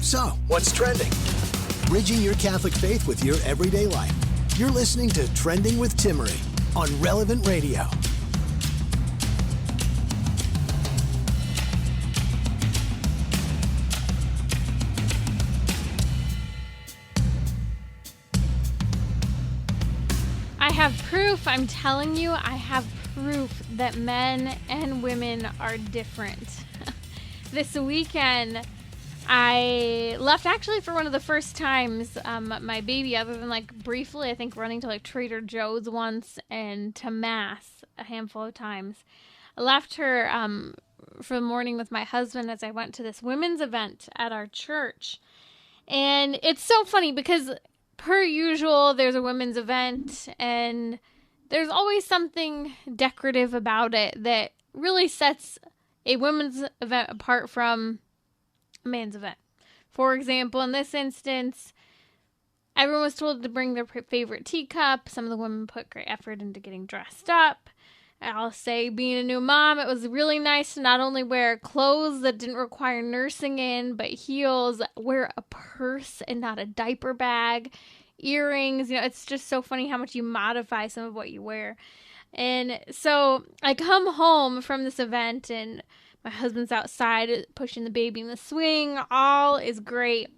So, what's trending? Bridging your Catholic faith with your everyday life. You're listening to Trending with Timmerie on Relevant Radio. I have proof, I'm telling you, I have proof that men and women are different. This weekend, I left actually for one of the first times my baby, other than like briefly, I think running to like Trader Joe's once and to Mass a handful of times. I left her for the morning with my husband as I went to this women's event at our church. And it's so funny because per usual, there's a women's event and there's always something decorative about it that really sets a women's event apart from a man's event. For example, in this instance, everyone was told to bring their favorite teacup. Some of the women put great effort into getting dressed up. I'll say, being a new mom, it was really nice to not only wear clothes that didn't require nursing in, but heels, wear a purse and not a diaper bag, earrings. You know, it's just so funny how much you modify some of what you wear. And so I come home from this event and my husband's outside pushing the baby in the swing. All is great.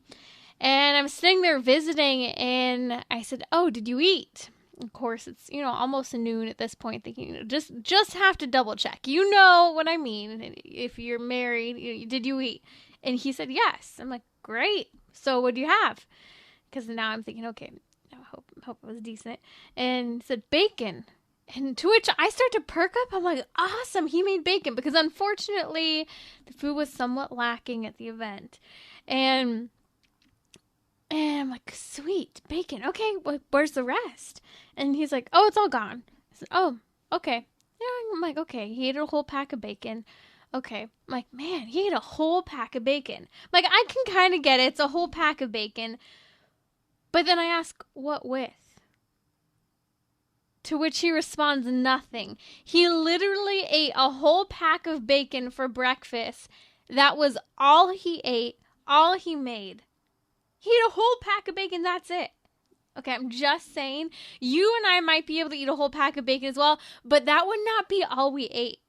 And I'm sitting there visiting and I said, "Oh, did you eat?" Of course, it's, almost noon at this point, thinking, just have to double check. You know what I mean. If you're married, did you eat? And he said, yes. I'm like, great. So what do you have? Because now I'm thinking, okay, I hope it was decent. And he said, bacon. And to which I start to perk up. I'm like, awesome, he made bacon. Because unfortunately, the food was somewhat lacking at the event. And I'm like, sweet, bacon. Okay, where's the rest? And he's like, oh, it's all gone. I said, oh, okay. Yeah, I'm like, okay. He ate a whole pack of bacon. Okay. I'm like, man, he ate a whole pack of bacon. Like, I can kind of get it. It's a whole pack of bacon. But then I ask, what with? To which he responds, nothing. He literally ate a whole pack of bacon for breakfast. That was all he ate, all he made. He ate a whole pack of bacon, that's it. Okay, I'm just saying, you and I might be able to eat a whole pack of bacon as well, but that would not be all we ate.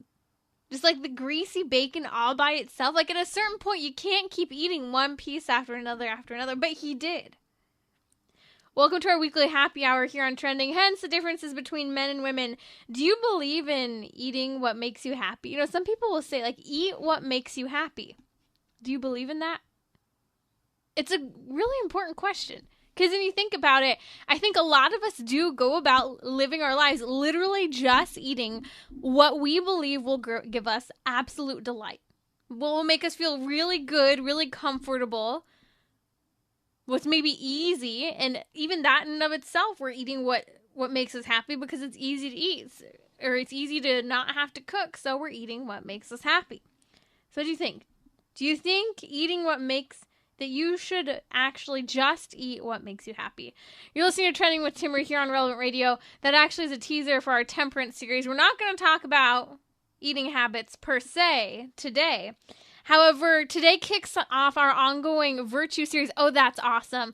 Just like the greasy bacon all by itself. Like at a certain point, you can't keep eating one piece after another, but he did. Welcome to our weekly happy hour here on Trending, hence the differences between men and women. Do you believe in eating what makes you happy? Some people will say, like, eat what makes you happy. Do you believe in that? It's a really important question. Because when you think about it, I think a lot of us do go about living our lives literally just eating what we believe will give us absolute delight. What will make us feel really good, really comfortable. What's maybe easy, and even that in and of itself, we're eating what makes us happy because it's easy to eat. Or it's easy to not have to cook, so we're eating what makes us happy. So what do you think? Do you think eating that you should actually just eat what makes you happy? You're listening to Trending with Timmerie here on Relevant Radio. That actually is a teaser for our temperance series. We're not going to talk about eating habits per se today. However, today kicks off our ongoing virtue series. Oh, that's awesome.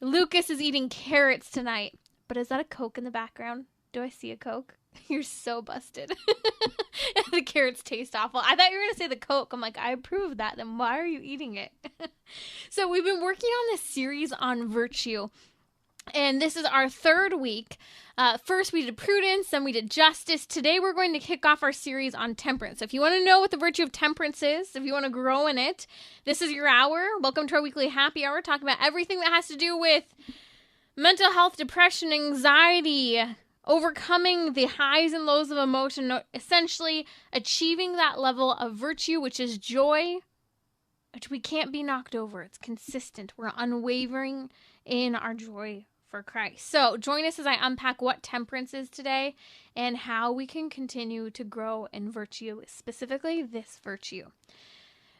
Lucas is eating carrots tonight. But is that a Coke in the background? Do I see a Coke? You're so busted. The carrots taste awful. I thought you were going to say the Coke. I'm like, I approve that. Then why are you eating it? So we've been working on this series on virtue. And this is our third week. First we did prudence, then we did justice. Today we're going to kick off our series on temperance. So if you want to know what the virtue of temperance is, if you want to grow in it, this is your hour. Welcome to our weekly happy hour, talking about everything that has to do with mental health, depression, anxiety, overcoming the highs and lows of emotion, essentially achieving that level of virtue, which is joy, which we can't be knocked over. It's consistent. We're unwavering in our joy for Christ. So join us as I unpack what temperance is today and how we can continue to grow in virtue, specifically this virtue.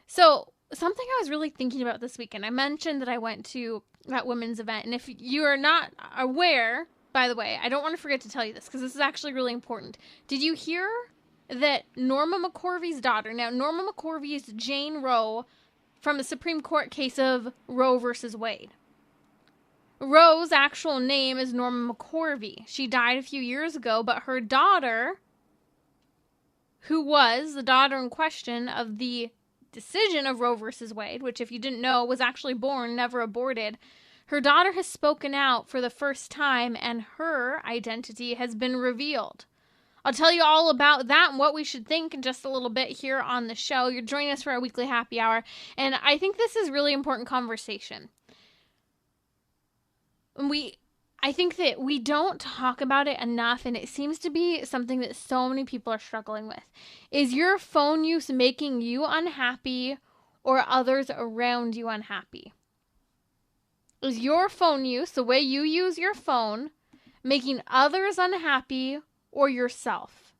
So something I was really thinking about this weekend, I mentioned that I went to that women's event. And if you are not aware, by the way, I don't want to forget to tell you this because this is actually really important. Did you hear that Norma McCorvey's daughter, now Norma McCorvey is Jane Roe, from the Supreme Court case of Roe versus Wade. Roe's actual name is Norma McCorvey. She died a few years ago, but her daughter, who was the daughter in question of the decision of Roe versus Wade, which, if you didn't know, was actually born, never aborted, her daughter has spoken out for the first time, and her identity has been revealed. I'll tell you all about that and what we should think in just a little bit here on the show. You're joining us for our weekly happy hour, and I think this is really important conversation. I think that we don't talk about it enough, and it seems to be something that so many people are struggling with. Is your phone use making you unhappy or others around you unhappy? Is your phone use, the way you use your phone, making others unhappy or yourself?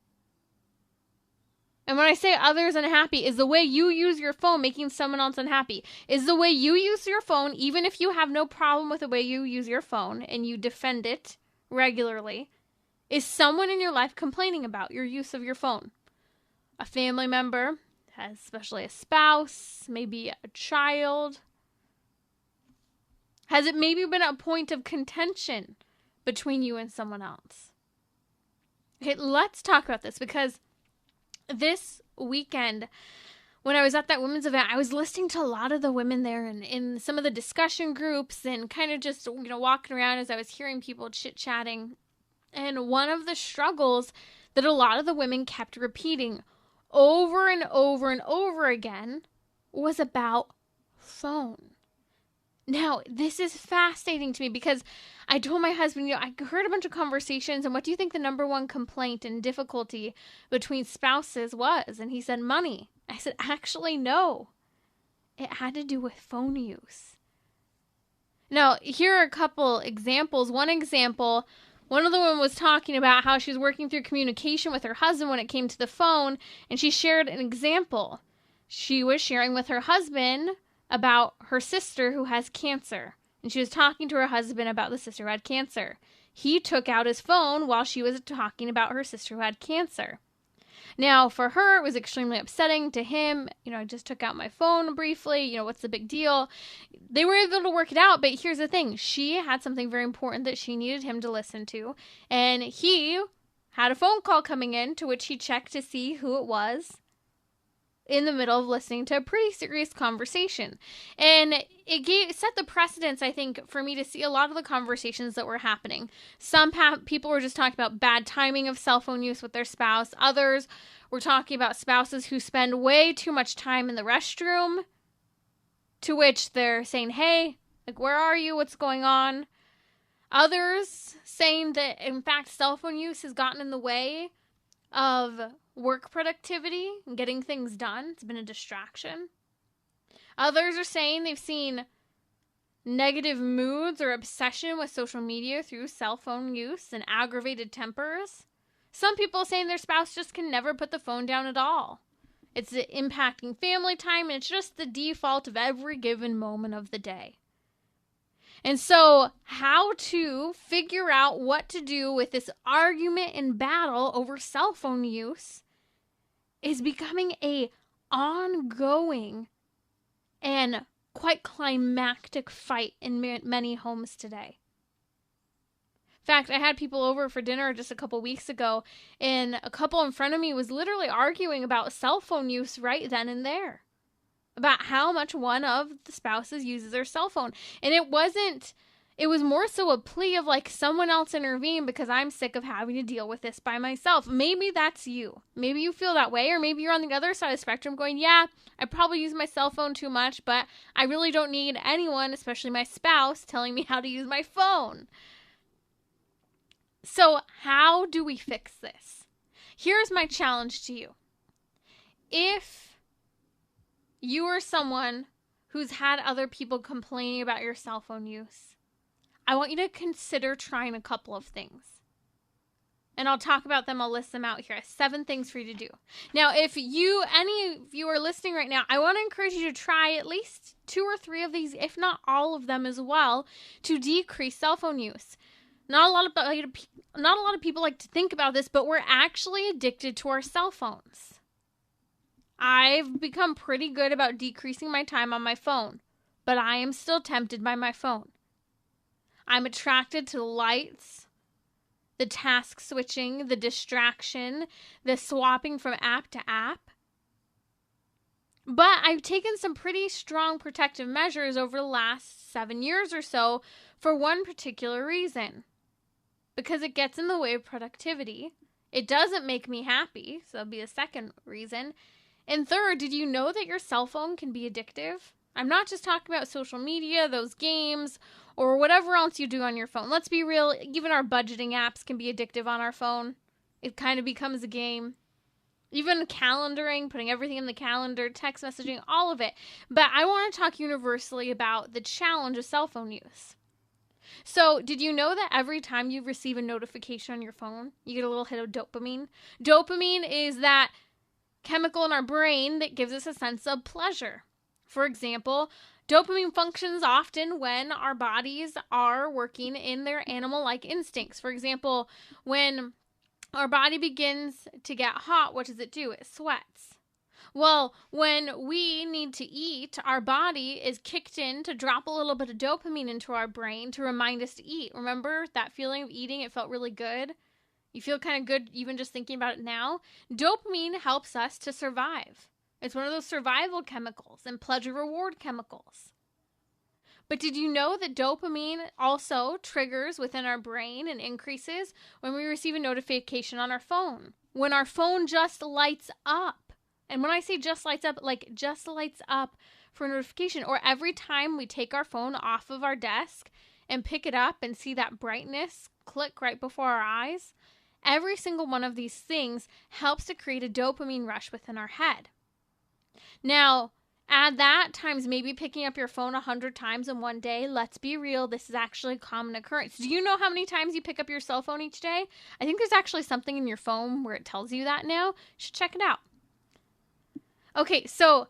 And when I say others unhappy, is the way you use your phone making someone else unhappy? Is the way you use your phone, even if you have no problem with the way you use your phone and you defend it regularly, is someone in your life complaining about your use of your phone? A family member, especially a spouse, maybe a child. Has it maybe been a point of contention between you and someone else? Okay, let's talk about this, because this weekend, when I was at that women's event, I was listening to a lot of the women there and in some of the discussion groups and kind of just, walking around as I was hearing people chit-chatting. And one of the struggles that a lot of the women kept repeating over and over and over again was about phone. Now, this is fascinating to me because I told my husband, I heard a bunch of conversations, and what do you think the number one complaint and difficulty between spouses was? And he said, money. I said, actually, no. It had to do with phone use. Now, here are a couple examples. One example, one of the women was talking about how she was working through communication with her husband when it came to the phone, and she shared an example. She was sharing with her husband about her sister who has cancer. And she was talking to her husband about the sister who had cancer. He took out his phone while she was talking about her sister who had cancer. Now, for her, it was extremely upsetting. To him, I just took out my phone briefly. What's the big deal? They were able to work it out, but here's the thing. She had something very important that she needed him to listen to. And he had a phone call coming in to which he checked to see who it was, in the middle of listening to a pretty serious conversation. And it set the precedence, I think, for me to see a lot of the conversations that were happening. Some people were just talking about bad timing of cell phone use with their spouse. Others were talking about spouses who spend way too much time in the restroom, to which they're saying, hey, where are you? What's going on? Others saying that, in fact, cell phone use has gotten in the way of work productivity and getting things done. It's been a distraction. Others are saying they've seen negative moods or obsession with social media through cell phone use and aggravated tempers. Some people are saying their spouse just can never put the phone down at all. It's impacting family time, and it's just the default of every given moment of the day. And so how to figure out what to do with this argument and battle over cell phone use is becoming a ongoing and quite climactic fight in many homes today. In fact, I had people over for dinner just a couple weeks ago, and a couple in front of me was literally arguing about cell phone use right then and there, about how much one of the spouses uses their cell phone. And it was more so a plea of someone else intervene because I'm sick of having to deal with this by myself. Maybe that's you. Maybe you feel that way, or maybe you're on the other side of the spectrum going, yeah, I probably use my cell phone too much, but I really don't need anyone, especially my spouse, telling me how to use my phone. So how do we fix this? Here's my challenge to you. If you are someone who's had other people complaining about your cell phone use, I want you to consider trying a couple of things. And I'll talk about them. I'll list them out here. 7 things for you to do. Now, if any of you are listening right now, I want to encourage you to try at least 2 or 3 of these, if not all of them as well, to decrease cell phone use. Not a lot of people like to think about this, but we're actually addicted to our cell phones. I've become pretty good about decreasing my time on my phone, but I am still tempted by my phone. I'm attracted to the lights, the task switching, the distraction, the swapping from app to app. But I've taken some pretty strong protective measures over the last 7 years or so for one particular reason. Because it gets in the way of productivity. It doesn't make me happy, so that'll be the second reason. And third, did you know that your cell phone can be addictive? I'm not just talking about social media, those games, or whatever else you do on your phone. Let's be real, even our budgeting apps can be addictive on our phone. It kind of becomes a game. Even calendaring, putting everything in the calendar, text messaging, all of it. But I want to talk universally about the challenge of cell phone use. So, did you know that every time you receive a notification on your phone, you get a little hit of dopamine? Dopamine is that chemical in our brain that gives us a sense of pleasure. For example, dopamine functions often when our bodies are working in their animal-like instincts. For example, when our body begins to get hot, what does it do? It sweats. Well, when we need to eat, our body is kicked in to drop a little bit of dopamine into our brain to remind us to eat. Remember that feeling of eating? It felt really good. You feel kind of good even just thinking about it now. Dopamine helps us to survive. It's one of those survival chemicals and pleasure reward chemicals. But did you know that dopamine also triggers within our brain and increases when we receive a notification on our phone? When our phone just lights up. And when I say just lights up, like just lights up for a notification. Or every time we take our phone off of our desk and pick it up and see that brightness click right before our eyes. Every single one of these things helps to create a dopamine rush within our head. Now, add that times maybe picking up your phone 100 times in one day. Let's be real, this is actually a common occurrence. Do you know how many times you pick up your cell phone each day? I think there's actually something in your phone where it tells you that now. You should check it out. Okay, so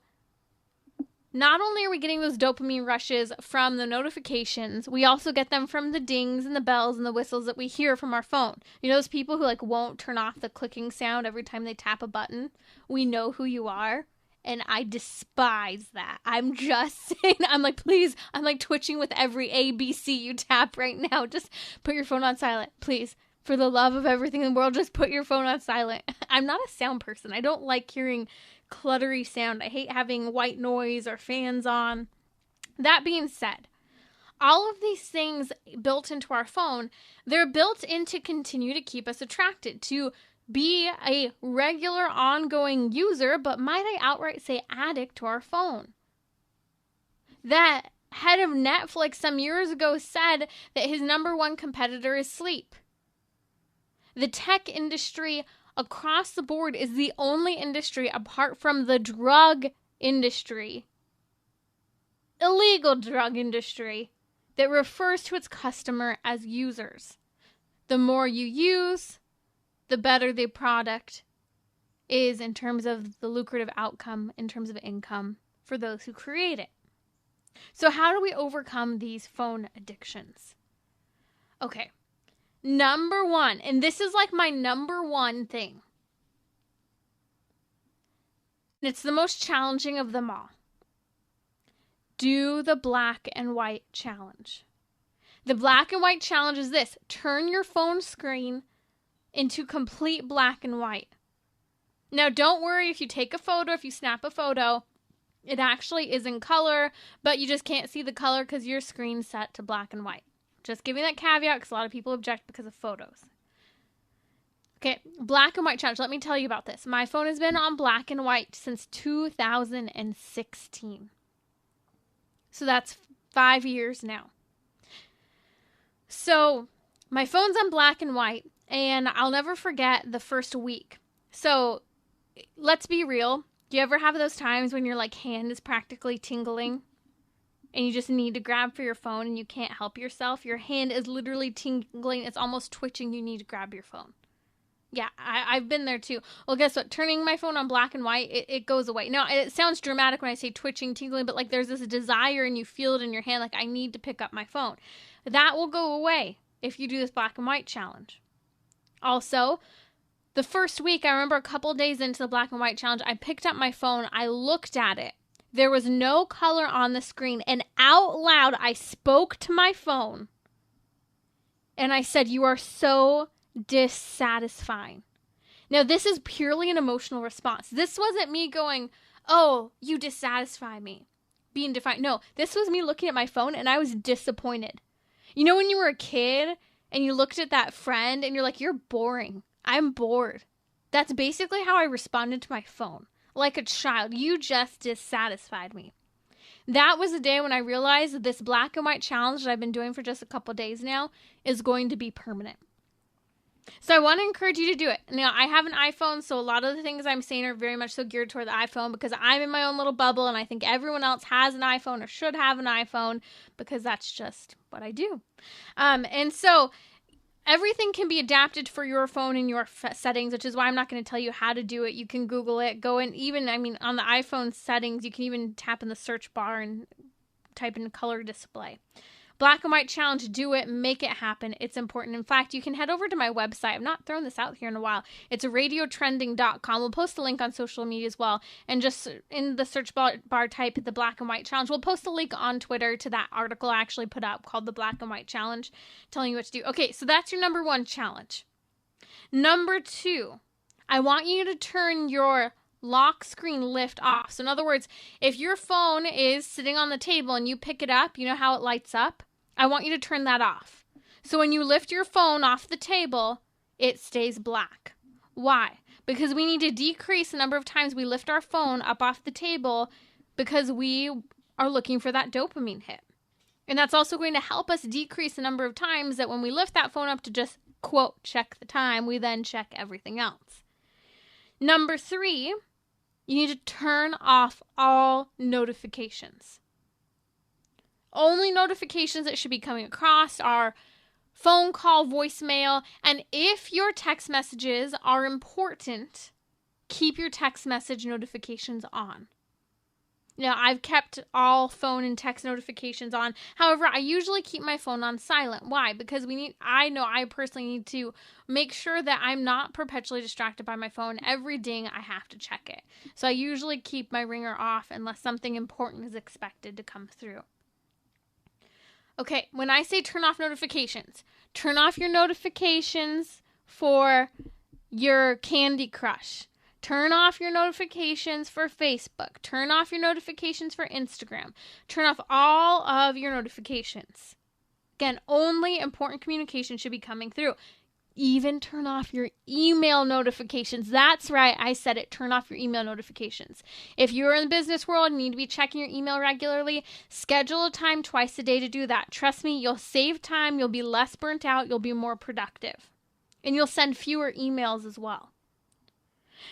not only are we getting those dopamine rushes from the notifications, we also get them from the dings and the bells and the whistles that we hear from our phone. You know those people who won't turn off the clicking sound every time they tap a button? We know who you are. And I despise that. I'm just saying, please, I'm twitching with every A, B, C you tap right now. Just put your phone on silent, please. For the love of everything in the world, just put your phone on silent. I'm not a sound person. I don't like hearing cluttery sound. I hate having white noise or fans on. That being said, all of these things built into our phone, they're built in to continue to keep us attracted, to be a regular ongoing user, but might I outright say addict to our phone. That head of Netflix some years ago said that his number one competitor is sleep. The tech industry across the board is the only industry apart from the drug industry, illegal drug industry, that refers to its customer as users. The more you use, the better the product is in terms of the lucrative outcome, in terms of income for those who create it. So how do we overcome these phone addictions? Okay, number one, and this is my number one thing. It's the most challenging of them all. Do the black and white challenge. The black and white challenge is this: turn your phone screen into complete black and white. Now, don't worry if you take a photo, if you snap a photo, it actually is in color, but you just can't see the color because your screen's set to black and white. Just giving that caveat because a lot of people object because of photos. Okay, black and white challenge. Let me tell you about this. My phone has been on black and white since 2016. So that's 5 years now. So my phone's on black and white, and I'll never forget the first week. So let's be real. Do you ever have those times when your hand is practically tingling and you just need to grab for your phone and you can't help yourself? Your hand is literally tingling. It's almost twitching. You need to grab your phone. Yeah, I've been there too. Well, guess what? Turning my phone on black and white, it goes away. Now, it sounds dramatic when I say twitching, tingling, but there's this desire and you feel it in your hand, I need to pick up my phone. That will go away if you do this black and white challenge. Also, The first week, I remember a couple days into the black and white challenge, I picked up my phone, I looked at it. There was no color on the screen, and out loud, I spoke to my phone, and I said, "You are so dissatisfying." Now, this is purely an emotional response. This wasn't me going, "Oh, you dissatisfy me," being defiant. No, this was me looking at my phone, and I was disappointed. You know when you were a kid, and you looked at that friend, and you're like, "You're boring. I'm bored." That's basically how I responded to my phone. Like a child. You just dissatisfied me. That was the day when I realized that this black and white challenge that I've been doing for just a couple days now is going to be permanent. So I want to encourage you to do it. Now, I have an iPhone, so a lot of the things I'm saying are very much so geared toward the iPhone because I'm in my own little bubble, and I think everyone else has an iPhone or should have an iPhone because that's just what I do. And so everything can be adapted for your phone and your settings, which is why I'm not going to tell you how to do it. You can Google it. Go in, even, on the iPhone settings, you can even tap in the search bar and type in color display. Black and white challenge, do it, make it happen. It's important. In fact, you can head over to my website. I've not thrown this out here in a while. It's radiotrending.com. We'll post a link on social media as well. And just in the search bar type the black and white challenge. We'll post a link on Twitter to that article I actually put up called the black and white challenge, telling you what to do. Okay, so that's your number one challenge. Number two, I want you to turn your lock screen lift off. So in other words, if your phone is sitting on the table and you pick it up, you know how it lights up? I want you to turn that off. So when you lift your phone off the table, it stays black. Why? Because we need to decrease the number of times we lift our phone up off the table because we are looking for that dopamine hit. And that's also going to help us decrease the number of times that when we lift that phone up to just, quote, check the time, we then check everything else. Number three, you need to turn off all notifications. Only notifications that should be coming across are phone call, voicemail, and if your text messages are important, keep your text message notifications on. Now, I've kept all phone and text notifications on. However, I usually keep my phone on silent. Why? Because I personally need to make sure that I'm not perpetually distracted by my phone. Every ding, I have to check it. So I usually keep my ringer off unless something important is expected to come through. Okay, when I say turn off notifications, turn off your notifications for your Candy Crush. Turn off your notifications for Facebook. Turn off your notifications for Instagram. Turn off all of your notifications. Again, only important communication should be coming through. Even turn off your email notifications. That's right, I said it. Turn off your email notifications. If you're in the business world and need to be checking your email regularly, schedule a time twice a day to do that. Trust me, you'll save time, you'll be less burnt out, you'll be more productive. And you'll send fewer emails as well.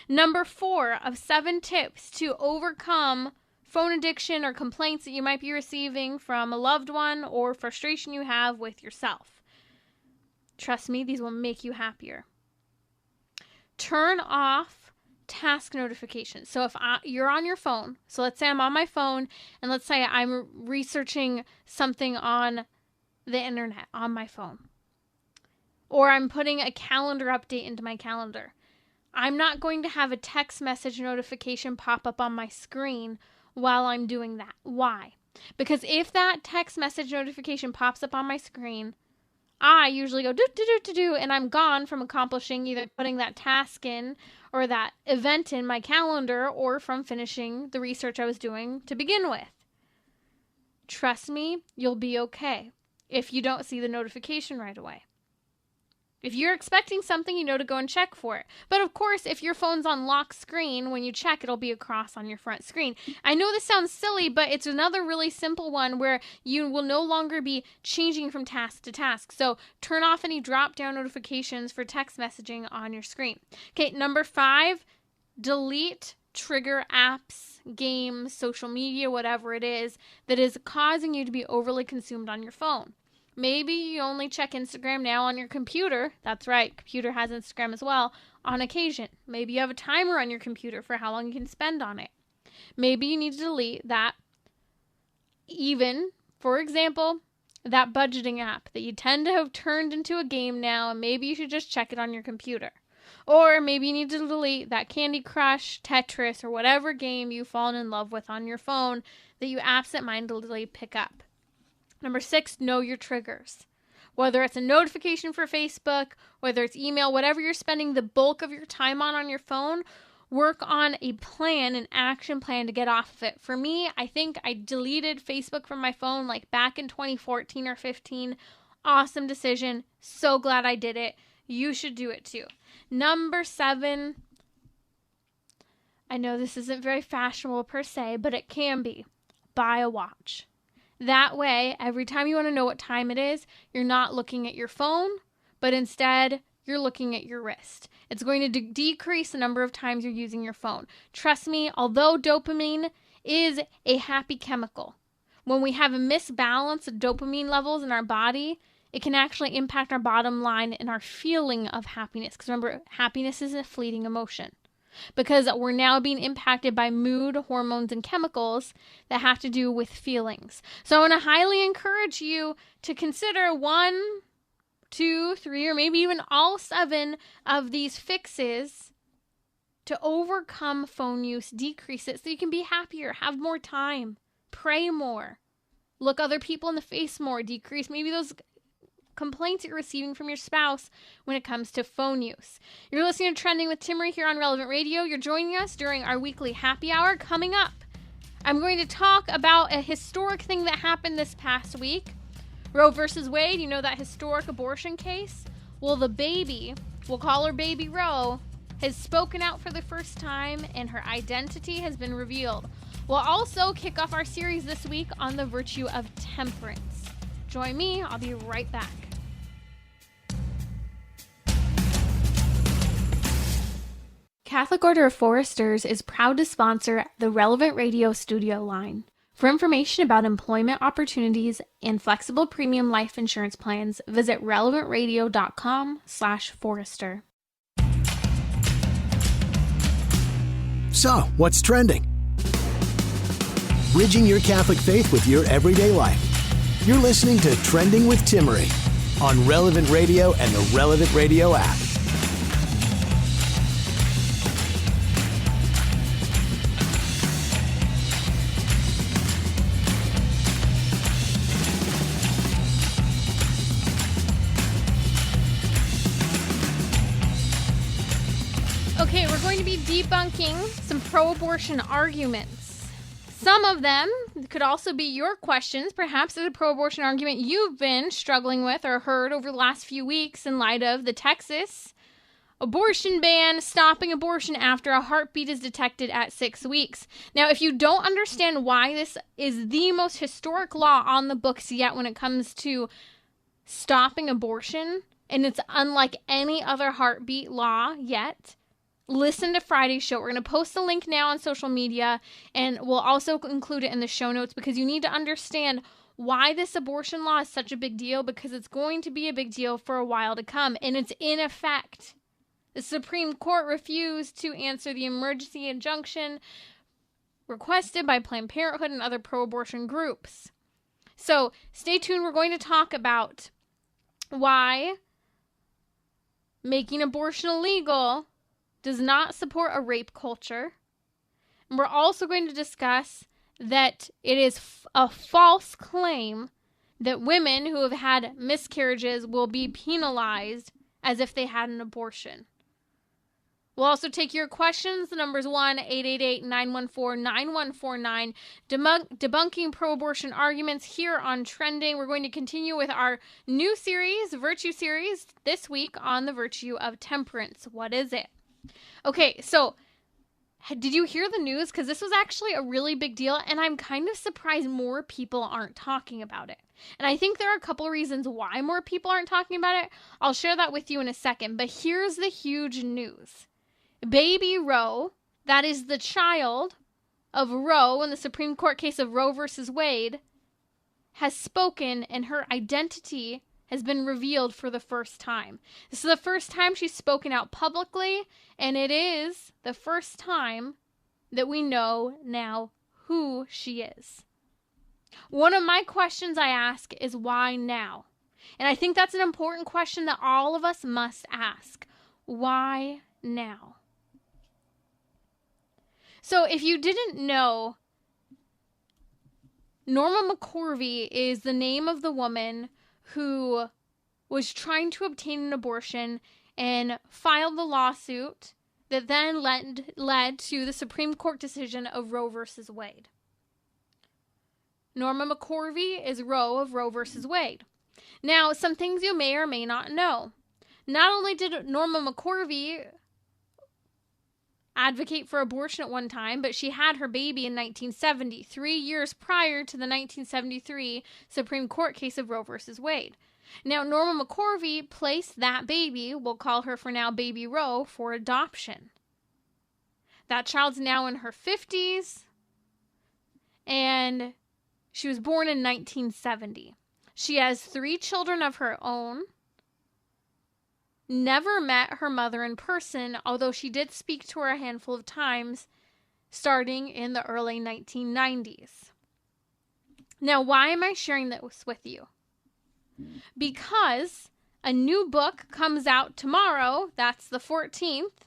Number 4 of 7 tips to overcome phone addiction or complaints that you might be receiving from a loved one or frustration you have with yourself. Trust me, these will make you happier. Turn off task notifications. So if you're on your phone, so let's say I'm on my phone, and let's say I'm researching something on the internet on my phone, or I'm putting a calendar update into my calendar. I'm not going to have a text message notification pop up on my screen while I'm doing that. Why? Because if that text message notification pops up on my screen, I usually go do, and I'm gone from accomplishing either putting that task in or that event in my calendar or from finishing the research I was doing to begin with. Trust me, you'll be okay if you don't see the notification right away. If you're expecting something, you know to go and check for it. But of course, if your phone's on lock screen, when you check, it'll be across on your front screen. I know this sounds silly, but it's another really simple one where you will no longer be changing from task to task. So turn off any drop-down notifications for text messaging on your screen. Okay, number 5, delete trigger apps, games, social media, whatever it is that is causing you to be overly consumed on your phone. Maybe you only check Instagram now on your computer. That's right, computer has Instagram as well, on occasion. Maybe you have a timer on your computer for how long you can spend on it. Maybe you need to delete that. Even, for example, that budgeting app that you tend to have turned into a game now, and maybe you should just check it on your computer. Or maybe you need to delete that Candy Crush, Tetris, or whatever game you've fallen in love with on your phone that you absentmindedly pick up. Number 6, know your triggers. Whether it's a notification for Facebook, whether it's email, whatever you're spending the bulk of your time on your phone, work on a plan, an action plan to get off of it. For me, I think I deleted Facebook from my phone like back in 2014 or 15. Awesome decision. So glad I did it. You should do it too. Number 7, I know this isn't very fashionable per se, but it can be. Buy a watch. That way, every time you want to know what time it is, you're not looking at your phone, but instead you're looking at your wrist. It's going to decrease the number of times you're using your phone. Trust me, although dopamine is a happy chemical, when we have a misbalance of dopamine levels in our body, it can actually impact our bottom line and our feeling of happiness. Because remember, happiness is a fleeting emotion. Because we're now being impacted by mood, hormones, and chemicals that have to do with feelings. So I want to highly encourage you to consider 1, 2, 3, or maybe even all 7 of these fixes to overcome phone use, decrease it so you can be happier, have more time, pray more, look other people in the face more, decrease maybe those complaints you're receiving from your spouse when it comes to phone use. You're listening to Trending with Timmerie here on Relevant Radio. You're joining us during our weekly happy hour. Coming up, I'm going to talk about a historic thing that happened this past week. Roe versus Wade, you know that historic abortion case? Well, the baby, we'll call her Baby Roe, has spoken out for the first time and her identity has been revealed. We'll also kick off our series this week on the virtue of temperance. Join me, I'll be right back. Catholic Order of Foresters is proud to sponsor the Relevant Radio studio line. For information about employment opportunities and flexible premium life insurance plans, visit relevantradio.com/forester. So, what's trending? Bridging your Catholic faith with your everyday life. You're listening to Trending with Timmerie on Relevant Radio and the Relevant Radio app. Okay, we're going to be debunking some pro-abortion arguments. Some of them could also be your questions. Perhaps there's a pro-abortion argument you've been struggling with or heard over the last few weeks in light of the Texas abortion ban, stopping abortion after a heartbeat is detected at 6 weeks. Now, if you don't understand why this is the most historic law on the books yet when it comes to stopping abortion, and it's unlike any other heartbeat law yet, listen to Friday's show. We're going to post the link now on social media, and we'll also include it in the show notes because you need to understand why this abortion law is such a big deal, because it's going to be a big deal for a while to come, and it's in effect. The Supreme Court refused to answer the emergency injunction requested by Planned Parenthood and other pro-abortion groups. So stay tuned. We're going to talk about why making abortion illegal does not support a rape culture. And we're also going to discuss that it is a false claim that women who have had miscarriages will be penalized as if they had an abortion. We'll also take your questions. The number is 1-888-914-9149. Debunking pro-abortion arguments here on Trending. We're going to continue with our new series, Virtue Series, this week on the virtue of temperance. What is it? Okay, so did you hear the news? Because this was actually a really big deal, and I'm kind of surprised more people aren't talking about it. And I think there are a couple of reasons why more people aren't talking about it. I'll share that with you in a second, but here's the huge news. Baby Roe, that is the child of Roe in the Supreme Court case of Roe versus Wade, has spoken, and her identity has been revealed for the first time. This is the first time she's spoken out publicly, and it is the first time that we know now who she is. One of my questions I ask is why now? And I think that's an important question that all of us must ask. Why now? So if you didn't know, Norma McCorvey is the name of the woman who was trying to obtain an abortion and filed the lawsuit that then led to the Supreme Court decision of Roe versus Wade. Norma McCorvey is Roe of Roe versus Wade. Now, some things you may or may not know. Not only did Norma McCorvey advocate for abortion at one time, but she had her baby in 1970, 3 years prior to the 1973 Supreme Court case of Roe versus Wade. Now, Norma McCorvey placed that baby, we'll call her for now Baby Roe, for adoption. That child's now in her 50s, and she was born in 1970. She has 3 children of her own. Never met her mother in person, although she did speak to her a handful of times, starting in the early 1990s. Now, why am I sharing this with you? Because a new book comes out tomorrow, that's the 14th,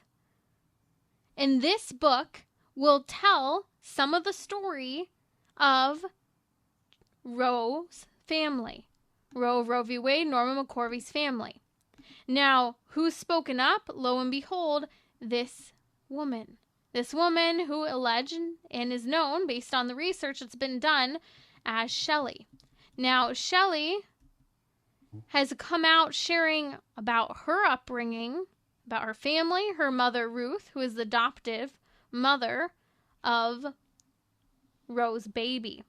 and this book will tell some of the story of Roe's family. Roe v. Wade, Norma McCorvey's family. Now, who's spoken up? Lo and behold, this woman. This woman who alleged and is known, based on the research that's been done, as Shelley. Now, Shelley has come out sharing about her upbringing, about her family, her mother Ruth, who is the adoptive mother of Roe's baby.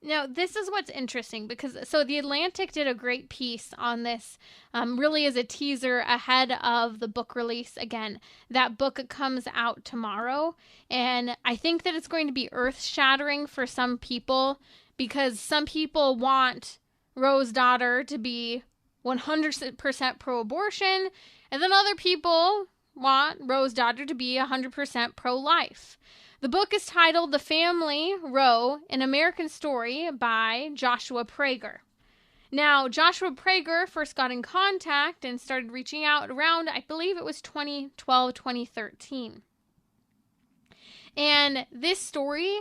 Now, this is what's interesting because The Atlantic did a great piece on this, really as a teaser ahead of the book release. Again, that book comes out tomorrow, and I think that it's going to be earth-shattering for some people because some people want Roe's daughter to be 100% pro-abortion, and then other people want Roe's daughter to be 100% pro-life. The book is titled The Family Roe, An American Story by Joshua Prager. Now, Joshua Prager first got in contact and started reaching out around, I believe it was 2012, 2013. And this story,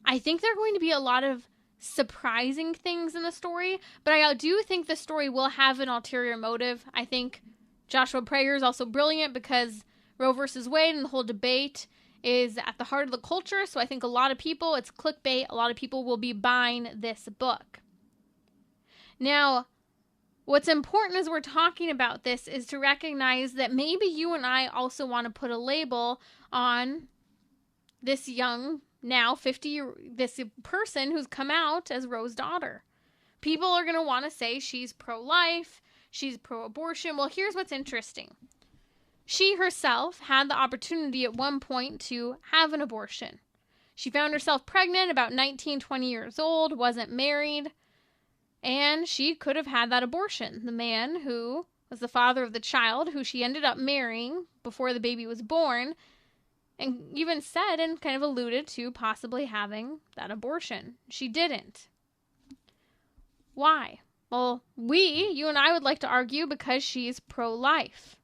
I think there are going to be a lot of surprising things in the story, but I do think the story will have an ulterior motive. I think Joshua Prager is also brilliant because Roe versus Wade and the whole debate is at the heart of the culture, so I think a lot of people, it's clickbait, a lot of people will be buying this book. Now, what's important as we're talking about this is to recognize that maybe you and I also want to put a label on this young, now 50, this person who's come out as Roe's daughter. People are going to want to say she's pro-life, she's pro-abortion. Well, here's what's interesting. She herself had the opportunity at one point to have an abortion. She found herself pregnant, about 19, 20 years old, wasn't married, and she could have had that abortion. The man who was the father of the child, who she ended up marrying before the baby was born, and even said and kind of alluded to possibly having that abortion. She didn't. Why? Well, you and I would like to argue because she's pro-life.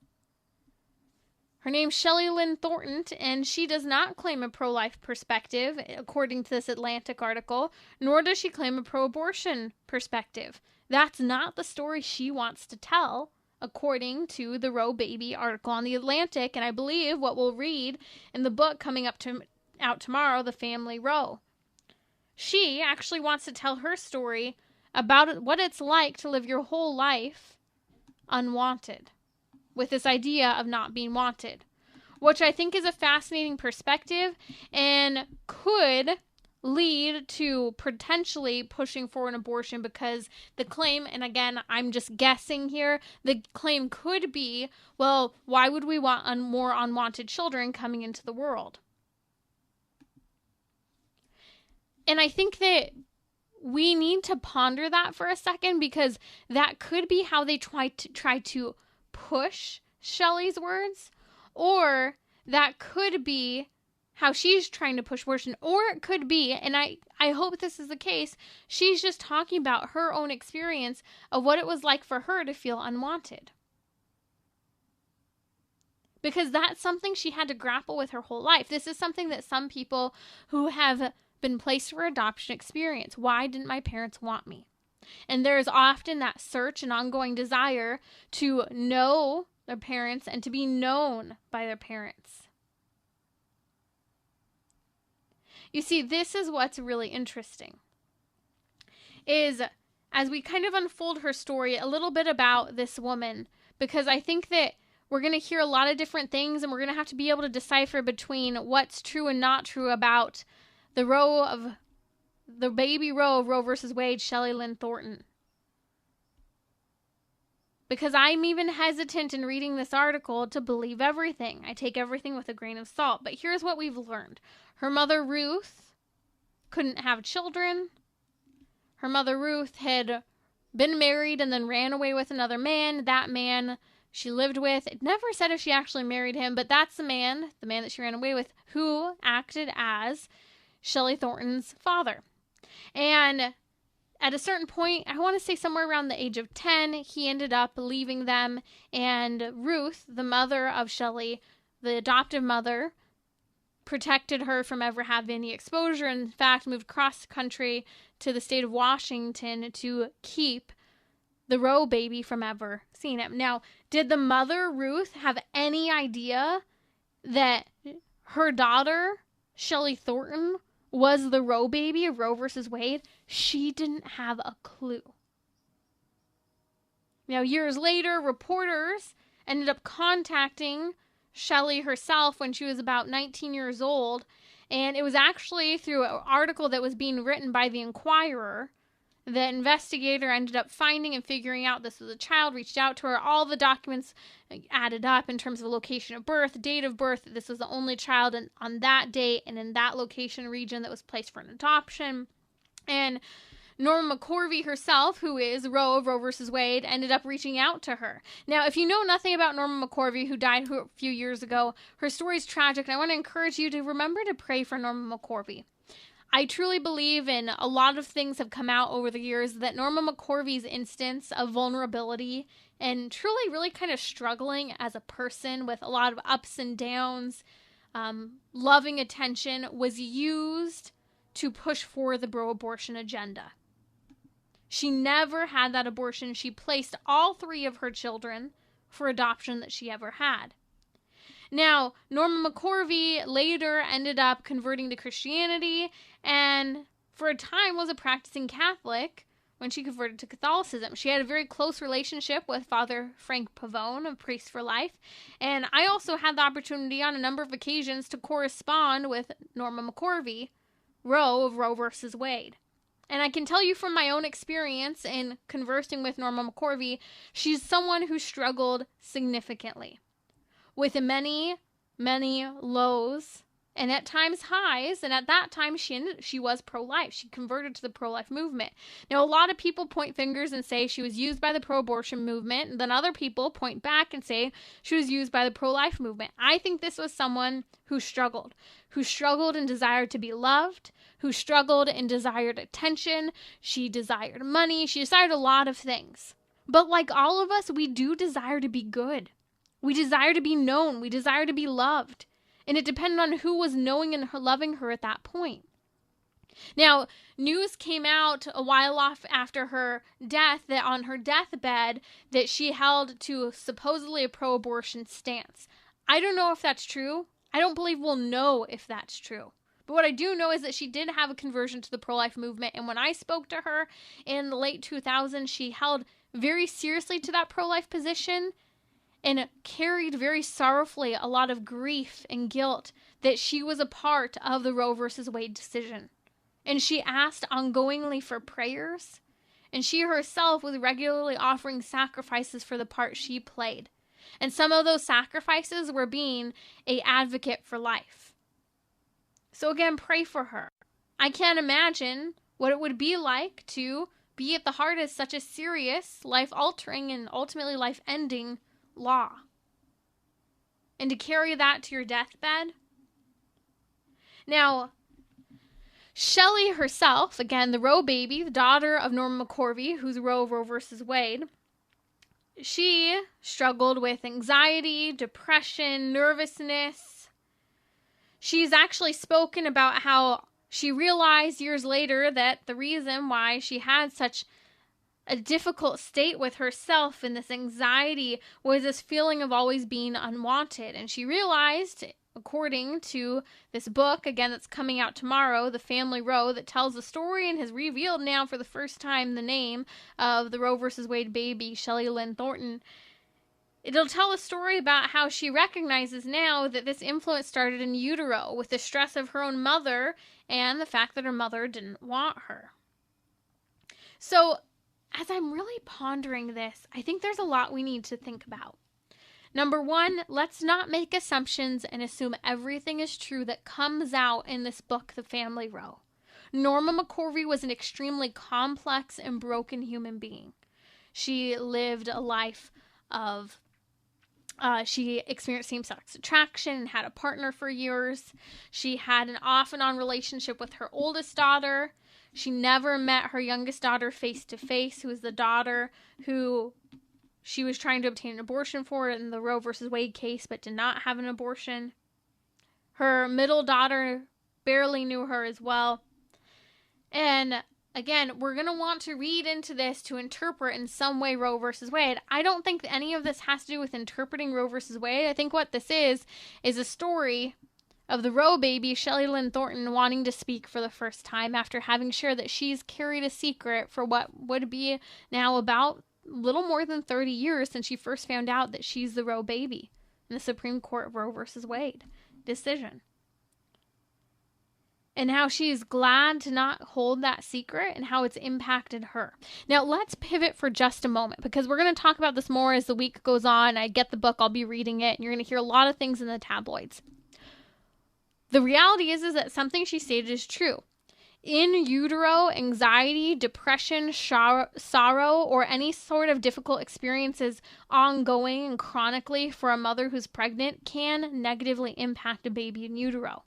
Her name's Shelley Lynn Thornton, and she does not claim a pro-life perspective, according to this Atlantic article, nor does she claim a pro-abortion perspective. That's not the story she wants to tell, according to the Roe Baby article on the Atlantic, and I believe what we'll read in the book coming out tomorrow, The Family Roe. She actually wants to tell her story about what it's like to live your whole life unwanted, with this idea of not being wanted, which I think is a fascinating perspective and could lead to potentially pushing for an abortion because the claim, and again, I'm just guessing here, the claim could be, well, why would we want more unwanted children coming into the world? And I think that we need to ponder that for a second because that could be how they try to push Shelley's words, or that could be how she's trying to push abortion, or it could be, and I hope this is the case, she's just talking about her own experience of what it was like for her to feel unwanted. because that's something she had to grapple with her whole life. This is something that some people who have been placed for adoption experience. Why didn't my parents want me? And there is often that search and ongoing desire to know their parents and to be known by their parents. You see, this is what's really interesting, is as we kind of unfold her story, a little bit about this woman, because I think that we're going to hear a lot of different things, and we're going to have to be able to decipher between what's true and not true about the Baby Roe of Roe versus Wade, Shelley Lynn Thornton. Because I'm even hesitant in reading this article to believe everything. I take everything with a grain of salt. But here's what we've learned. Her mother, Ruth, couldn't have children. Her mother, Ruth, had been married and then ran away with another man. That man she lived with, it never said if she actually married him, but that's the man that she ran away with, who acted as Shelley Thornton's father. And at a certain point, I want to say somewhere around the age of 10, he ended up leaving them, and Ruth, the mother of Shelley, the adoptive mother, protected her from ever having any exposure. In fact, moved cross country to the state of Washington to keep the Roe baby from ever seeing him. Now, did the mother, Ruth, have any idea that her daughter, Shelley Thornton, was the Roe baby of Roe versus Wade? She didn't have a clue. Now, years later, reporters ended up contacting Shelley herself when she was about 19 years old, and it was actually through an article that was being written by the Inquirer. The investigator ended up finding and figuring out this was a child, reached out to her. All the documents added up in terms of location of birth, date of birth. This was the only child on that date and in that location region that was placed for an adoption. And Norma McCorvey herself, who is Roe of Roe versus Wade, ended up reaching out to her. Now, if you know nothing about Norma McCorvey, who died a few years ago, her story is tragic, and I want to encourage you to remember to pray for Norma McCorvey. I truly believe, and a lot of things have come out over the years, that Norma McCorvey's instance of vulnerability and truly really kind of struggling as a person with a lot of ups and downs, loving attention, was used to push for the pro-abortion agenda. She never had that abortion. She placed all 3 of her children for adoption that she ever had. Now, Norma McCorvey later ended up converting to Christianity, and for a time was a practicing Catholic when she converted to Catholicism. She had a very close relationship with Father Frank Pavone of Priests for Life, and I also had the opportunity on a number of occasions to correspond with Norma McCorvey, Roe of Roe versus Wade. And I can tell you from my own experience in conversing with Norma McCorvey, she's someone who struggled significantly with many, many lows and at times highs. And at that time, she was pro-life. She converted to the pro-life movement. Now, a lot of people point fingers and say she was used by the pro-abortion movement. And then other people point back and say she was used by the pro-life movement. I think this was someone who struggled and desired to be loved, who struggled and desired attention. She desired money. She desired a lot of things. But like all of us, we do desire to be good. We desire to be known. We desire to be loved. And it depended on who was knowing and loving her at that point. Now, news came out a while off after her death that on her deathbed that she held to supposedly a pro-abortion stance. I don't know if that's true. I don't believe we'll know if that's true. But what I do know is that she did have a conversion to the pro-life movement. And when I spoke to her in the late 2000s, she held very seriously to that pro-life position and carried very sorrowfully a lot of grief and guilt that she was a part of the Roe versus Wade decision. And she asked ongoingly for prayers, and she herself was regularly offering sacrifices for the part she played. And some of those sacrifices were being an advocate for life. So again, pray for her. I can't imagine what it would be like to be at the heart of such a serious, life-altering, and ultimately life-ending law. And to carry that to your deathbed. Now, Shelley herself, again, the Roe baby, the daughter of Norma McCorvey, who's Roe versus Wade, she struggled with anxiety, depression, nervousness. She's actually spoken about how she realized years later that the reason why she had such a difficult state with herself and this anxiety was this feeling of always being unwanted. And she realized, according to this book, again, that's coming out tomorrow, The Family Roe, that tells the story and has revealed now for the first time the name of the Roe versus Wade baby, Shelley Lynn Thornton. It'll tell a story about how she recognizes now that this influence started in utero with the stress of her own mother and the fact that her mother didn't want her. So, as I'm really pondering this, I think there's a lot we need to think about. Number one, let's not make assumptions and assume everything is true that comes out in this book, The Family Roe. Norma McCorvey was an extremely complex and broken human being. She lived a life of she experienced same-sex attraction and had a partner for years. She had an off and on relationship with her oldest daughter. She never met her youngest daughter face-to-face, who was the daughter who she was trying to obtain an abortion for in the Roe versus Wade case, but did not have an abortion. Her middle daughter barely knew her as well. And again, we're going to want to read into this to interpret in some way Roe versus Wade. I don't think that any of this has to do with interpreting Roe versus Wade. I think what this is a story of the Roe baby, Shelley Lynn Thornton, wanting to speak for the first time after having shared that she's carried a secret for what would be now about little more than 30 years since she first found out that she's the Roe baby in the Supreme Court Roe versus Wade decision. And how she's glad to not hold that secret and how it's impacted her. Now, let's pivot for just a moment because we're going to talk about this more as the week goes on. I get the book, I'll be reading it, and you're going to hear a lot of things in the tabloids. The reality is that something she stated is true. In utero, anxiety, depression, sorrow, or any sort of difficult experiences ongoing and chronically for a mother who's pregnant can negatively impact a baby in utero.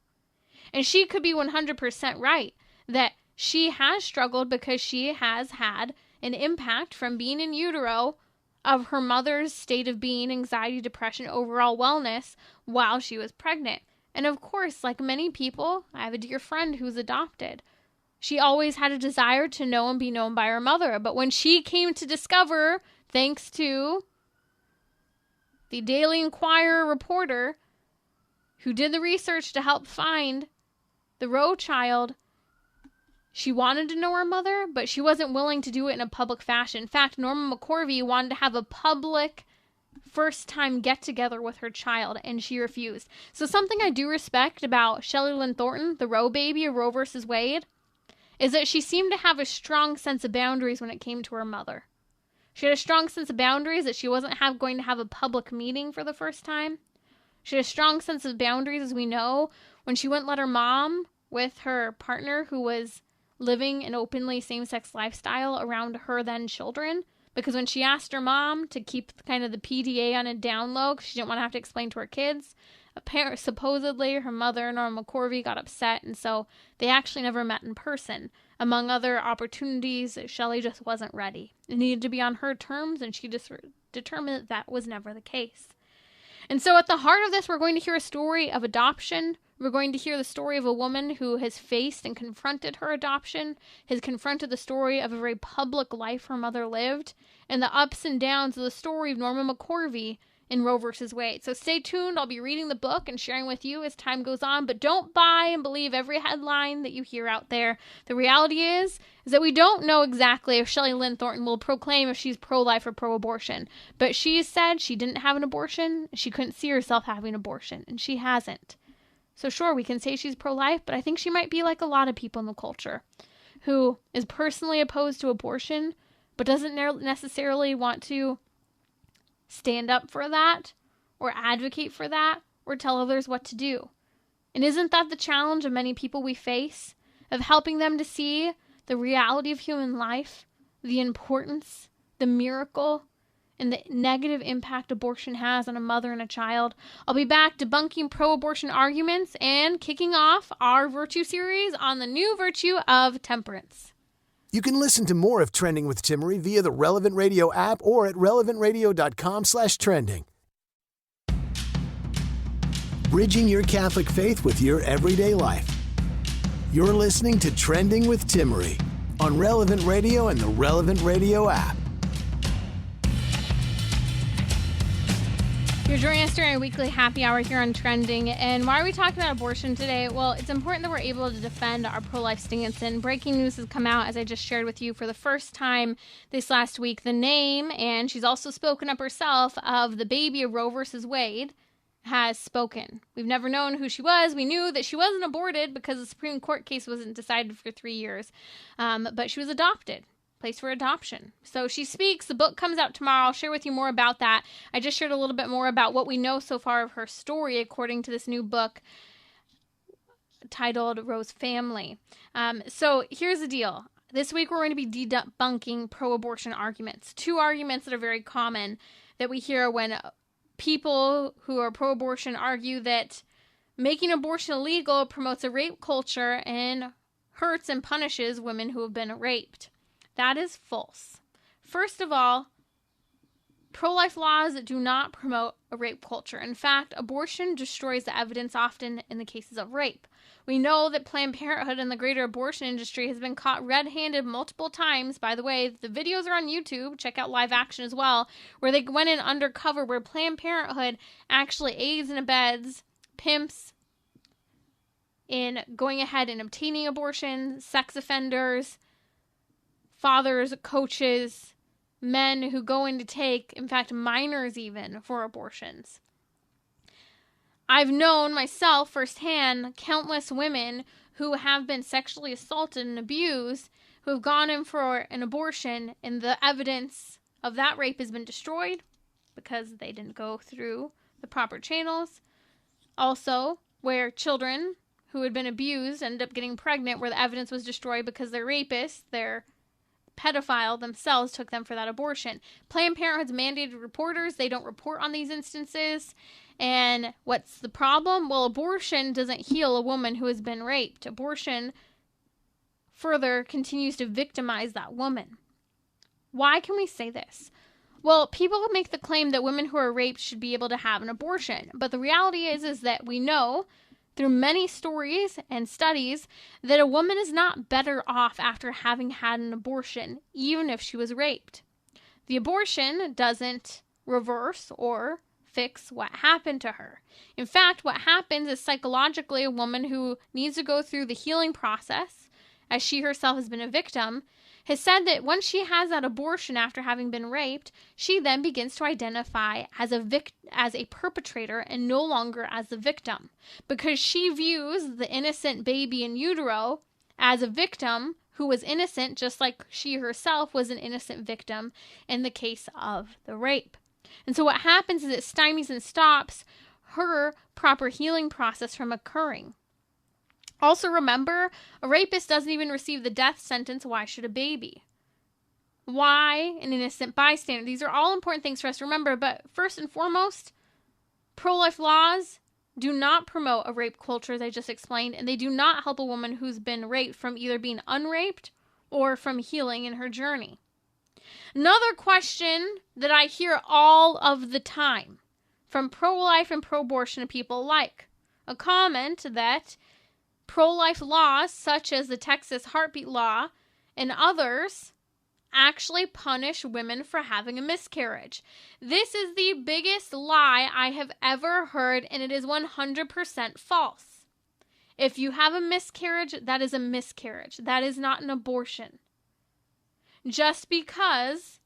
And she could be 100% right that she has struggled because she has had an impact from being in utero of her mother's state of being, anxiety, depression, overall wellness while she was pregnant. And of course, like many people, I have a dear friend who's adopted. She always had a desire to know and be known by her mother. But when she came to discover, thanks to the Daily Inquirer reporter who did the research to help find the Roe child, she wanted to know her mother, but she wasn't willing to do it in a public fashion. In fact, Norma McCorvey wanted to have a public first-time get-together with her child, and she refused. So something I do respect about Shelley Lynn Thornton, the Roe baby of Roe versus Wade, is that she seemed to have a strong sense of boundaries when it came to her mother. She had a strong sense of boundaries that she wasn't going to have a public meeting for the first time. She had a strong sense of boundaries, as we know, when she wouldn't let her mom with her partner who was living an openly same-sex lifestyle around her then children. Because when she asked her mom to keep kind of the PDA on a down low, because she didn't want to have to explain to her kids, supposedly her mother, Norma McCorvey, got upset, and so they actually never met in person. Among other opportunities, Shelley just wasn't ready. It needed to be on her terms, and she just determined that was never the case. And so at the heart of this, we're going to hear a story of adoption. We're going to hear the story of a woman who has faced and confronted her adoption, has confronted the story of a very public life her mother lived, and the ups and downs of the story of Norma McCorvey in Roe versus Wade. So stay tuned. I'll be reading the book and sharing with you as time goes on, but don't buy and believe every headline that you hear out there. The reality is that we don't know exactly if Shelley Lynn Thornton will proclaim if she's pro-life or pro-abortion, but she said she didn't have an abortion. She couldn't see herself having an abortion, and she hasn't. So sure, we can say she's pro-life, but I think she might be like a lot of people in the culture who is personally opposed to abortion, but doesn't necessarily want to stand up for that or advocate for that or tell others what to do. And isn't that the challenge of many people we face, of helping them to see the reality of human life, the importance, the miracle, and the negative impact abortion has on a mother and a child? I'll be back debunking pro-abortion arguments and kicking off our virtue series on the new virtue of temperance. You can listen to more of Trending with Timmerie via the Relevant Radio app or at relevantradio.com/trending. Bridging your Catholic faith with your everyday life. You're listening to Trending with Timmerie on Relevant Radio and the Relevant Radio app. You're joining us during our weekly happy hour here on Trending. And why are we talking about abortion today? Well, it's important that we're able to defend our pro-life stance. And breaking news has come out, as I just shared with you, for the first time this last week. The name, and she's also spoken up herself, of the Baby Roe versus Wade has spoken. We've never known who she was. We knew that she wasn't aborted because the Supreme Court case wasn't decided for 3 years. But she was adopted. Placed for adoption. So she speaks. The book comes out tomorrow. I'll share with you more about that. I just shared a little bit more about what we know so far of her story according to this new book titled Roe's Family. So here's the deal. This week we're going to be debunking pro-abortion arguments. 2 arguments that are very common that we hear when people who are pro-abortion argue that making abortion illegal promotes a rape culture and hurts and punishes women who have been raped. That is false. First of all, pro-life laws do not promote a rape culture. In fact, abortion destroys the evidence often in the cases of rape. We know that Planned Parenthood and the greater abortion industry has been caught red-handed multiple times. By the way, the videos are on YouTube. Check out Live Action as well, where they went in undercover, where Planned Parenthood actually aids and abets pimps in going ahead and obtaining abortion, sex offenders, fathers, coaches, men who go in to take, in fact, minors even, for abortions. I've known myself firsthand countless women who have been sexually assaulted and abused, who have gone in for an abortion, and the evidence of that rape has been destroyed because they didn't go through the proper channels. Also, where children who had been abused ended up getting pregnant, where the evidence was destroyed because their rapist, their pedophile themselves, took them for that abortion. Planned Parenthood's mandated reporters. They don't report on these instances. And what's the problem? Well, abortion doesn't heal a woman who has been raped. Abortion further continues to victimize that woman. Why can we say this? Well, people make the claim that women who are raped should be able to have an abortion. But the reality is that we know through many stories and studies that a woman is not better off after having had an abortion, even if she was raped. The abortion doesn't reverse or fix what happened to her. In fact, what happens is psychologically a woman who needs to go through the healing process, as she herself has been a victim, has said that once she has that abortion after having been raped, she then begins to identify as a perpetrator and no longer as the victim, because she views the innocent baby in utero as a victim who was innocent, just like she herself was an innocent victim in the case of the rape. And so what happens is it stymies and stops her proper healing process from occurring. Also remember, a rapist doesn't even receive the death sentence. Why should a baby? Why an innocent bystander? These are all important things for us to remember. But first and foremost, pro-life laws do not promote a rape culture, as I just explained, and they do not help a woman who's been raped from either being unraped or from healing in her journey. Another question that I hear all of the time from pro-life and pro-abortion people alike, a comment that pro-life laws, such as the Texas heartbeat law and others, actually punish women for having a miscarriage. This is the biggest lie I have ever heard, and it is 100% false. If you have a miscarriage, that is a miscarriage. That is not an abortion. Just because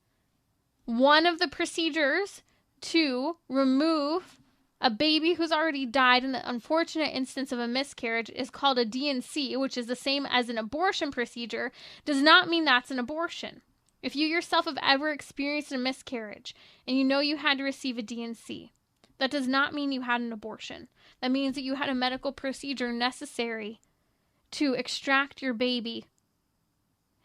one of the procedures to remove a baby who's already died in the unfortunate instance of a miscarriage is called a D&C, which is the same as an abortion procedure, does not mean that's an abortion. If you yourself have ever experienced a miscarriage and you know you had to receive a D&C, that does not mean you had an abortion. That means that you had a medical procedure necessary to extract your baby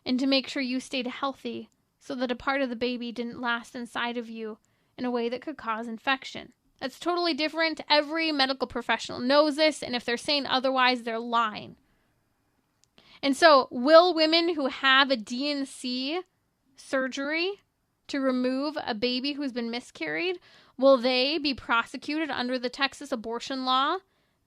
and to make sure you stayed healthy so that a part of the baby didn't last inside of you in a way that could cause infection. That's totally different. Every medical professional knows this, and if they're saying otherwise, they're lying. And so will women who have a D&C surgery to remove a baby who's been miscarried, will they be prosecuted under the Texas abortion law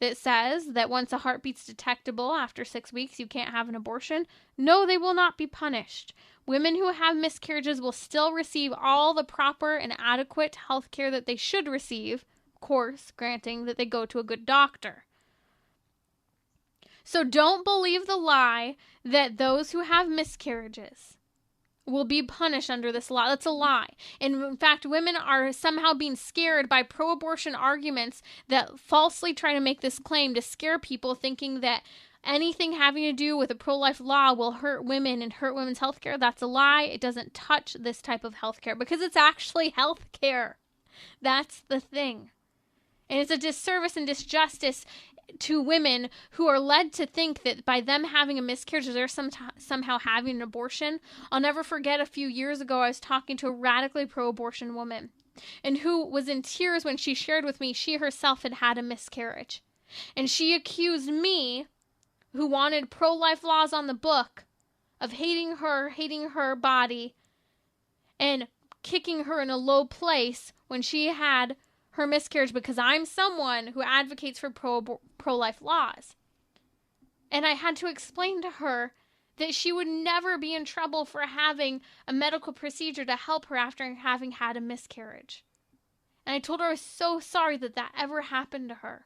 that says that once a heartbeat's detectable after 6 weeks, you can't have an abortion? No, they will not be punished. Women who have miscarriages will still receive all the proper and adequate health care that they should receive, of course, granting that they go to a good doctor. So don't believe the lie that those who have miscarriages will be punished under this law. That's a lie. And in fact, women are somehow being scared by pro-abortion arguments that falsely try to make this claim to scare people, thinking that anything having to do with a pro-life law will hurt women and hurt women's health care. That's a lie. It doesn't touch this type of health care because it's actually health care. That's the thing. And it's a disservice and disjustice to women who are led to think that by them having a miscarriage, they're somehow having an abortion. I'll never forget a few years ago, I was talking to a radically pro-abortion woman and who was in tears when she shared with me she herself had had a miscarriage. And she accused me, who wanted pro-life laws on the book, of hating her body, and kicking her in a low place when she had her miscarriage because I'm someone who advocates for pro-life laws. And I had to explain to her that she would never be in trouble for having a medical procedure to help her after having had a miscarriage. And I told her I was so sorry that that ever happened to her.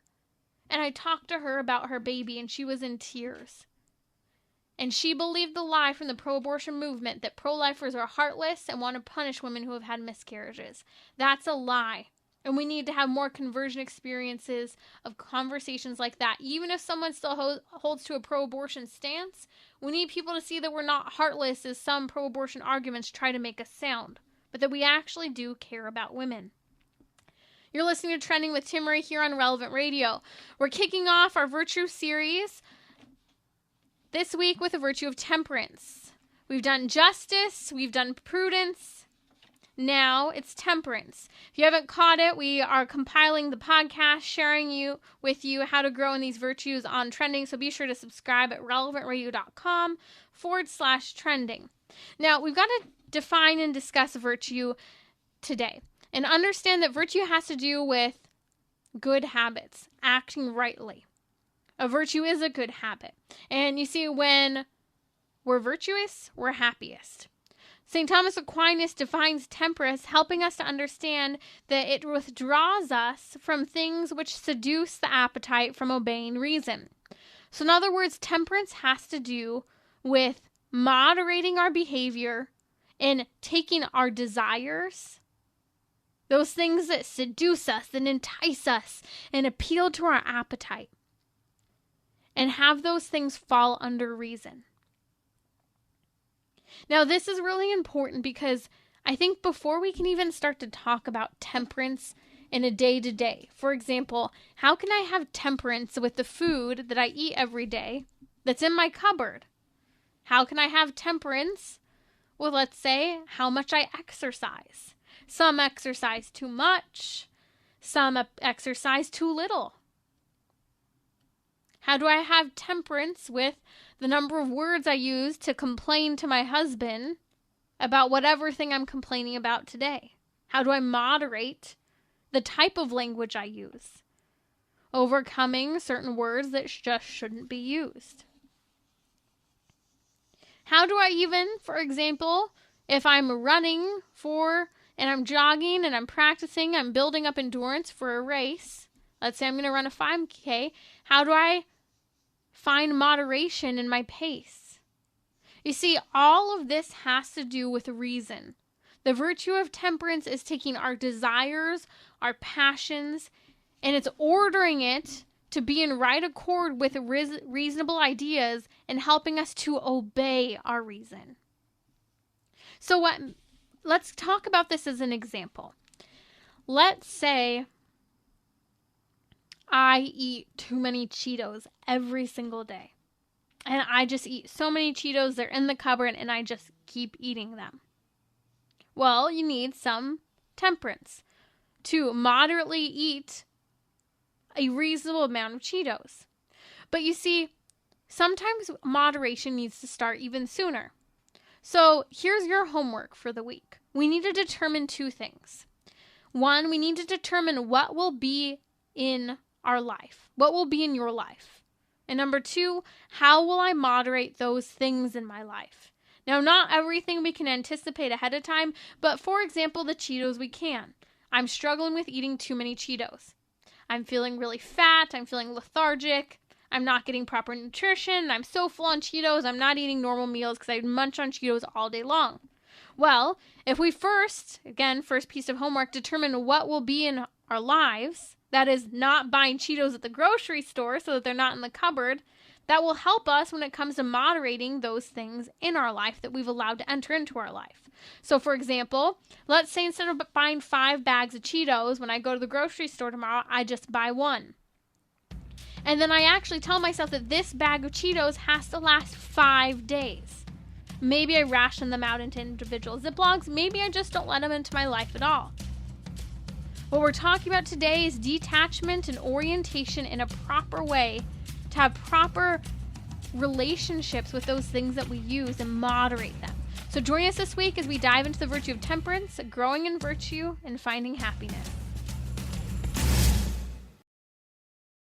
And I talked to her about her baby, and she was in tears. And she believed the lie from the pro-abortion movement that pro-lifers are heartless and want to punish women who have had miscarriages. That's a lie. And we need to have more conversion experiences of conversations like that. Even if someone still holds to a pro-abortion stance, we need people to see that we're not heartless as some pro-abortion arguments try to make us sound, but that we actually do care about women. You're listening to Trending with Timmerie here on Relevant Radio. We're kicking off our virtue series this week with the virtue of temperance. We've done justice, we've done prudence. Now it's temperance. If you haven't caught it, we are compiling the podcast, sharing with you how to grow in these virtues on Trending. So be sure to subscribe at relevantradio.com/trending. Now we've got to define and discuss virtue today and understand that virtue has to do with good habits, acting rightly. A virtue is a good habit. And you see, when we're virtuous, we're happiest. St. Thomas Aquinas defines temperance, helping us to understand that it withdraws us from things which seduce the appetite from obeying reason. So in other words, temperance has to do with moderating our behavior and taking our desires, those things that seduce us and entice us and appeal to our appetite, and have those things fall under reason. Now, this is really important because I think before we can even start to talk about temperance in a day-to-day, for example, how can I have temperance with the food that I eat every day that's in my cupboard? How can I have temperance with, let's say, how much I exercise? Some exercise too much, some exercise too little. How do I have temperance with the number of words I use to complain to my husband about whatever thing I'm complaining about today? How do I moderate the type of language I use, overcoming certain words that just shouldn't be used? How do I even, for example, if I'm running and I'm jogging and I'm practicing, I'm building up endurance for a race, let's say I'm going to run a 5K, how do I find moderation in my pace? You see, all of this has to do with reason. The virtue of temperance is taking our desires, our passions, and it's ordering it to be in right accord with reasonable ideas and helping us to obey our reason. So let's talk about this as an example. Let's say I eat too many Cheetos every single day. And I just eat so many Cheetos, they're in the cupboard, and I just keep eating them. Well, you need some temperance to moderately eat a reasonable amount of Cheetos. But you see, sometimes moderation needs to start even sooner. So here's your homework for the week. We need to determine 2 things. 1, we need to determine what will be in our life, what will be in your life. And number 2, how will I moderate those things in my life? Now, not everything we can anticipate ahead of time, but for example, the Cheetos we can. I'm struggling with eating too many Cheetos. I'm feeling really fat. I'm feeling lethargic. I'm not getting proper nutrition. I'm so full on Cheetos. I'm not eating normal meals because I munch on Cheetos all day long. Well, if we first piece of homework, determine what will be in our lives, that is not buying Cheetos at the grocery store so that they're not in the cupboard, that will help us when it comes to moderating those things in our life that we've allowed to enter into our life. So for example, let's say instead of buying 5 bags of Cheetos, when I go to the grocery store tomorrow, I just buy 1. And then I actually tell myself that this bag of Cheetos has to last 5 days. Maybe I ration them out into individual Ziplocs. Maybe I just don't let them into my life at all. What we're talking about today is detachment and orientation in a proper way to have proper relationships with those things that we use and moderate them. So join us this week as we dive into the virtue of temperance, growing in virtue, and finding happiness.